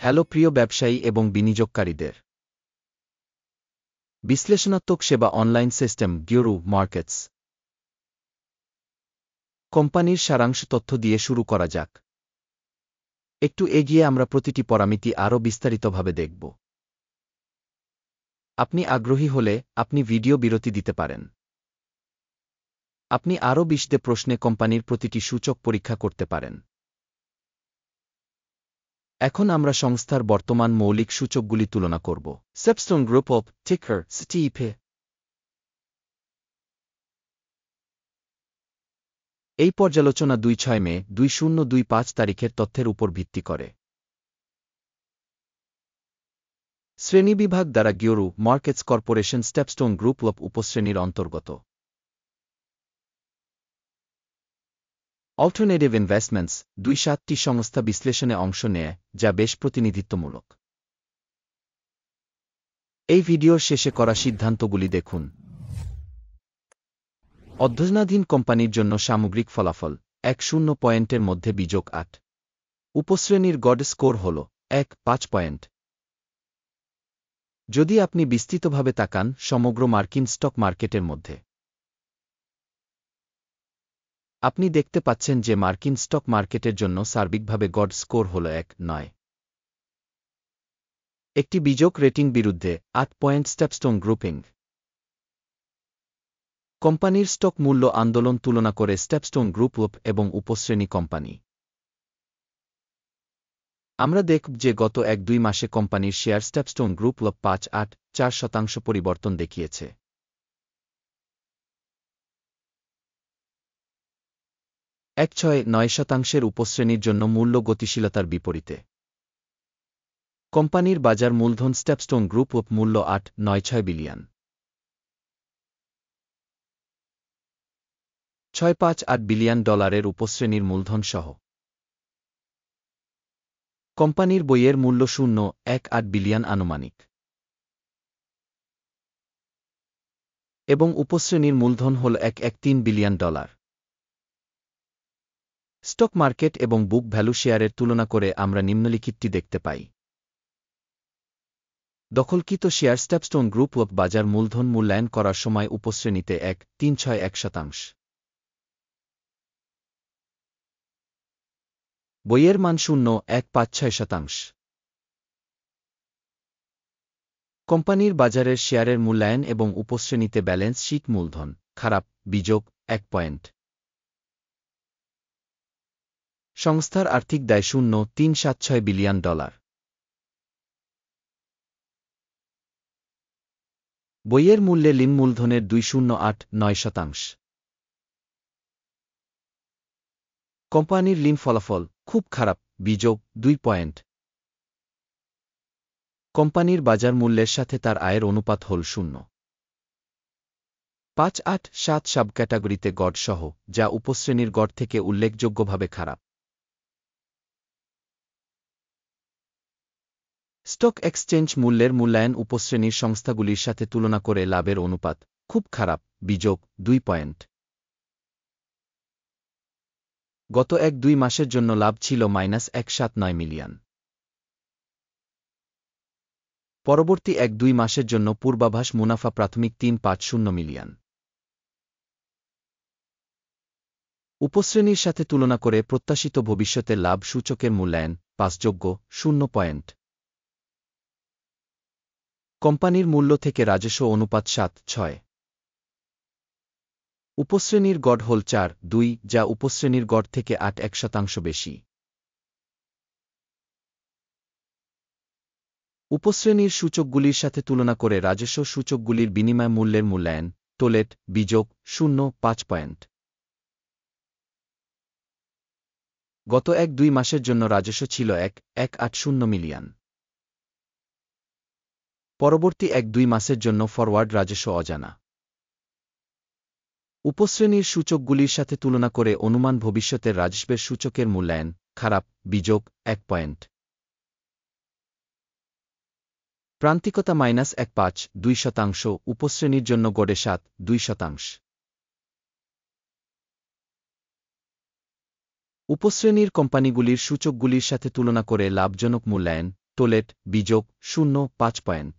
Hello প্রিয় ব্যবসায়ী এবং বিনিয়োগকারীদের। বিশ্লেষণাত্মক সেবা অনলাইন সিস্টেম গিওরু মার্কেটস কোম্পানির সারাংশ তথ্য দিয়ে শুরু করা যাক। একটু এগিয়ে আমরা প্রতিটি পরামিতি আরও বিস্তারিতভাবে দেখব। আপনি আগ্রহী হলে আপনি ভিডিও বিরতি দিতে পারেন। আপনি আরও বিশদে প্রশ্নে কোম্পানির প্রতিটি সূচক পরীক্ষা করতে পারেন। এখন আমরা সংস্থার বর্তমান মৌলিক সূচকগুলি তুলনা করব। StepStone Group of ticker STIP এই পর্যালোচনা ২/৬ মে ২০২৫ তারিখের তথ্যের উপর ভিত্তি করে। শ্রেণীবিভাগ দ্বারা গিওরু markets corporation StepStone group of উপশ্রেণীর অন্তর্গত। অল্টারনেটিভ ইনভেস্টমেন্টস ২/৭টি সংস্থা বিশ্লেষণে অংশ নেয়, যা বেশ প্রতিনিধিত্বমূলক। এই ভিডিওর শেষে করা সিদ্ধান্তগুলি দেখুন। অধ্যয়নাধীন কোম্পানির জন্য সামগ্রিক ফলাফল ১-০ পয়েন্টের মধ্যে বিযোগ ৮। উপশ্রেণীর গড় স্কোর হল ১-৫ পয়েন্ট। যদি আপনি বিস্তৃতভাবে তাকান সমগ্র মার্কিন স্টক মার্কেটের মধ্যে, আপনি দেখতে পাচ্ছেন যে মার্কিন স্টক মার্কেটের জন্য সার্বিকভাবে গড় স্কোর হল ১-৯। একটি বিযোগ রেটিং বিরুদ্ধে ৮ পয়েন্ট স্টেপস্টোন গ্রুপিং। কোম্পানির স্টক মূল্য আন্দোলন তুলনা করে স্টেপস্টোন গ্রুপ অফ এবং উপশ্রেণী কোম্পানি। আমরা দেখব যে গত ১-২ মাসে কোম্পানির শেয়ার স্টেপস্টোন গ্রুপ অফ ৫-৮-৪% পরিবর্তন দেখিয়েছে। ১-৬-৯% উপশ্রেণীর জন্য মূল্য গতিশীলতার বিপরীতে। কোম্পানির বাজার মূলধন স্টেপস্টোন গ্রুপ অফ মূল্য ৮-৯-৬ বিলিয়ন। ৬-৫-৮ বিলিয়ন ডলারের উপশ্রেণীর মূলধন সহ। কোম্পানির বইয়ের মূল্য ০.১৮ বিলিয়ন আনুমানিক। এবং উপশ্রেণীর মূলধন হল ১.১৩ বিলিয়ন ডলার। স্টক মার্কেট এবং বুক ভ্যালু শেয়ারের তুলনা করে আমরা নিম্নলিখিতটি দেখতে পাই। দখলকৃত শেয়ার স্টেপস্টোন গ্রুপ অফ বাজার মূলধন মূল্যায়ন করার সময় উপশ্রেণীতে ১.৩৬১%। বইয়ের মান ০.১৫৬%। কোম্পানির বাজারের শেয়ারের মূল্যায়ন এবং উপশ্রেণীতে ব্যালেন্স শীট মূলধন খারাপ বিযোগ ১ পয়েন্ট। সংস্থার আর্থিক দায় ০.৩৭৬ বিলিয়ন ডলার। বইয়ের মূল্যে ঋণ মূলধনের ২.০৮৯%। কোম্পানির ঋণ ফলাফল খুব খারাপ বিযোগ ২ পয়েন্ট। কোম্পানির বাজার মূল্যের সাথে তার আয়ের অনুপাত হল ০.৫৮৭ সাবক্যাটাগরিতে গড় সহ, যা উপশ্রেণীর গড় থেকে উল্লেখযোগ্যভাবে খারাপ। স্টক এক্সচেঞ্জ মূল্যের মূল্যায়ন উপশ্রেণীর সংস্থাগুলির সাথে তুলনা করে লাভের অনুপাত খুব খারাপ বিযোগ ২ পয়েন্ট। গত ১-২ মাসের জন্য লাভ ছিল -১৭৯ মিলিয়ন। পরবর্তী ১-২ মাসের জন্য পূর্বাভাস মুনাফা প্রাথমিক ৩৫০ মিলিয়ন। উপশ্রেণীর সাথে তুলনা করে প্রত্যাশিত ভবিষ্যতের লাভ সূচকের মূল্যায়ন পাসযোগ্য ০ পয়েন্ট। কোম্পানির মূল্য থেকে রাজস্ব অনুপাত ৭-৬। উপশ্রেণীর গড় হল ৪-২, যা উপশ্রেণীর গড় থেকে ৮-১% বেশি। উপশ্রেণীর সূচকগুলির সাথে তুলনা করে রাজস্ব সূচকগুলির বিনিময় মূল্যের মূল্যায়ন টোলেট বিযোগ ০.৫ পয়েন্ট। গত ১-২ মাসের জন্য রাজস্ব ছিল ১.১৮০ মিলিয়ন। পরবর্তী ১-২ মাসের জন্য ফরওয়ার্ড রাজস্ব অজানা। উপশ্রেণীর সূচকগুলির সাথে তুলনা করে অনুমান ভবিষ্যতের রাজস্বের সূচকের মূল্যায়ন খারাপ বিযোগ ১ পয়েন্ট। প্রান্তিকতা -১.৫-২%, উপশ্রেণীর জন্য গড়ে ৭-২%। উপশ্রেণীর কোম্পানিগুলির সূচকগুলির সাথে তুলনা করে লাভজনক মূল্যায়ন টোলেট বিযোগ 0.5 পয়েন্ট।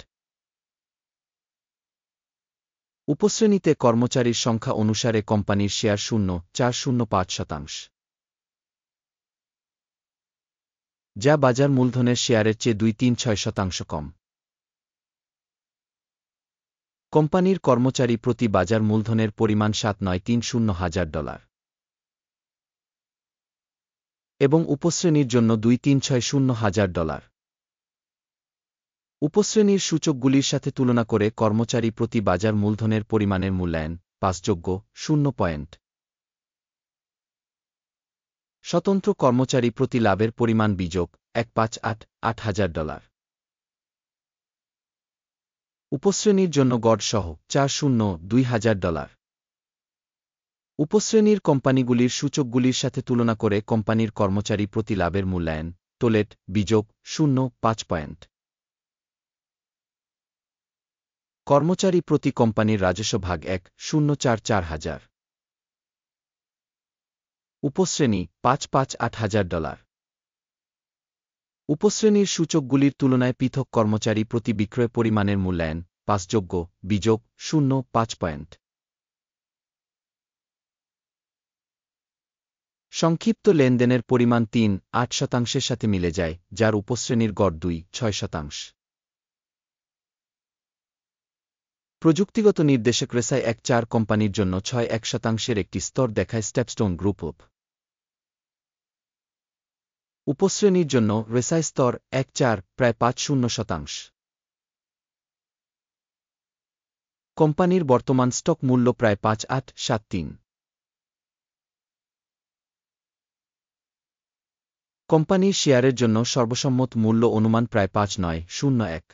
উপশ্রেণীতে কর্মচারীর সংখ্যা অনুসারে কোম্পানির শেয়ার 0.405%, যা বাজার মূলধনের শেয়ারের চেয়ে 2.36% কম। কোম্পানির কর্মচারী প্রতি বাজার মূলধনের পরিমাণ $7,930,000 এবং উপশ্রেণীর জন্য $2,360,000। উপশ্রেণীর সূচকগুলির সাথে তুলনা করে কর্মচারী প্রতি বাজার মূলধনের পরিমাণের মূল্যায়ন 5.0 পয়েন্ট। স্বতন্ত্র কর্মচারী প্রতি লাভের পরিমাণ বিযোগ $1,588,000। উপশ্রেণীর জন্য গড় সহ $402,000। উপশ্রেণীর কোম্পানিগুলির সূচকগুলির সাথে তুলনা করে কোম্পানির কর্মচারী প্রতি লাভের মূল্যায়ন টোলেট বিযোগ 0.5 পয়েন্ট। কর্মচারী প্রতি কোম্পানির রাজস্ব ভাগ 1,044,000। উপশ্রেণী $5,588,000। উপশ্রেণীর সূচকগুলির তুলনায় পৃথক কর্মচারী প্রতি বিক্রয় পরিমাণের মূল্যায়ন 5 বিযোগ 0.5 পয়েন্ট। সংক্ষিপ্ত লেনদেনের পরিমাণ 3.8% সাথে মিলে যায়, যার উপশ্রেণীর গড় 2.6%। প্রযুক্তিগত নির্দেশক রেসাই 1.4 কোম্পানির জন্য 6.1% একটি স্তর দেখায় স্টেপস্টোন গ্রুপ অফ। উপশ্রেণীর জন্য রেসাই স্তর 1.4 প্রায় 5.0%। কোম্পানির বর্তমান স্টক মূল্য প্রায় 5.873। কোম্পানির শেয়ারের জন্য সর্বসম্মত মূল্য অনুমান প্রায় 5.901।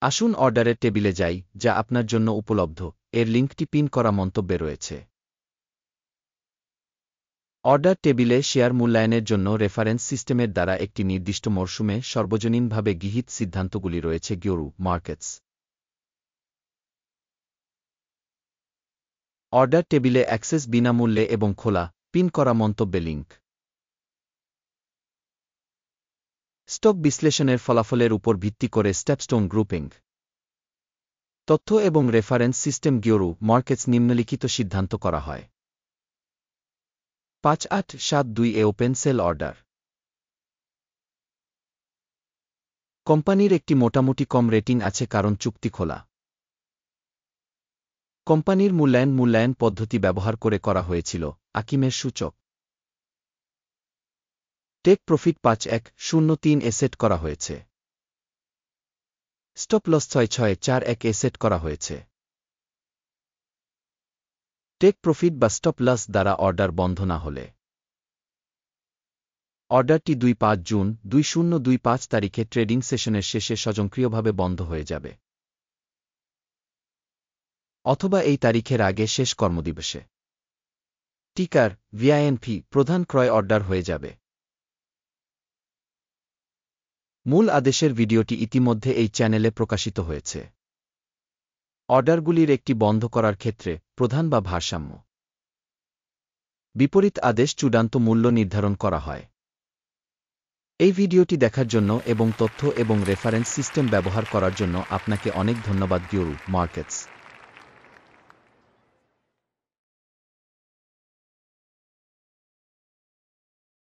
আসুন অর্ডারের টেবিলে যাই, যা আপনার জন্য উপলব্ধ। এর লিঙ্কটি পিন করা মন্তব্যে রয়েছে। অর্ডার টেবিলে শেয়ার মূল্যায়নের জন্য রেফারেন্স সিস্টেমের দ্বারা একটি নির্দিষ্ট মরশুমে সর্বজনীনভাবে গৃহীত সিদ্ধান্তগুলি রয়েছে গিওরু মার্কেটস। অর্ডার টেবিলে অ্যাক্সেস বিনামূল্যে এবং খোলা পিন করা মন্তব্যে লিঙ্ক। স্টক বিশ্লেষণের ফলাফলের উপর ভিত্তি করে স্টেপস্টোন গ্রুপিং। তথ্য এবং রেফারেন্স সিস্টেম গিওরু মার্কেটস নিম্নলিখিত সিদ্ধান্ত করা হয়। 5872 ওপেন সেল অর্ডার। কোম্পানির একটি মোটামুটি কম রেটিং আছে কারণ চুক্তি খোলা। কোম্পানির মূল্যায়ন পদ্ধতি ব্যবহার করে করা হয়েছিল। আকিমের সূচক টেক প্রফিট 5103 সেট করা হয়েছে। স্টপ লস 6641 সেট করা হয়েছে। টেক প্রফিট বা স্টপ লস দ্বারা অর্ডার বন্ধ না হলে অর্ডারটি 25 জুন 2025 তারিখে ট্রেডিং সেশনের শেষে স্বয়ংক্রিয়ভাবে বন্ধ হয়ে যাবে, অথবা এই তারিখের আগে শেষ কর্মদিবসে। টিকার ভিআইএনপি প্রধান ক্রয় অর্ডার হয়ে যাবে। মূল আদেশের ভিডিওটি ইতিমধ্যে এই চ্যানেলে প্রকাশিত হয়েছে। অর্ডারগুলির একটি বন্ধ করার ক্ষেত্রে প্রধান বা ভারসাম্য বিপরীত আদেশ চূড়ান্ত মূল্য নির্ধারণ করা হয়। এই ভিডিওটি দেখার জন্য এবং তথ্য এবং রেফারেন্স সিস্টেম ব্যবহার করার জন্য আপনাকে অনেক ধন্যবাদ। গিওরু মার্কেটস।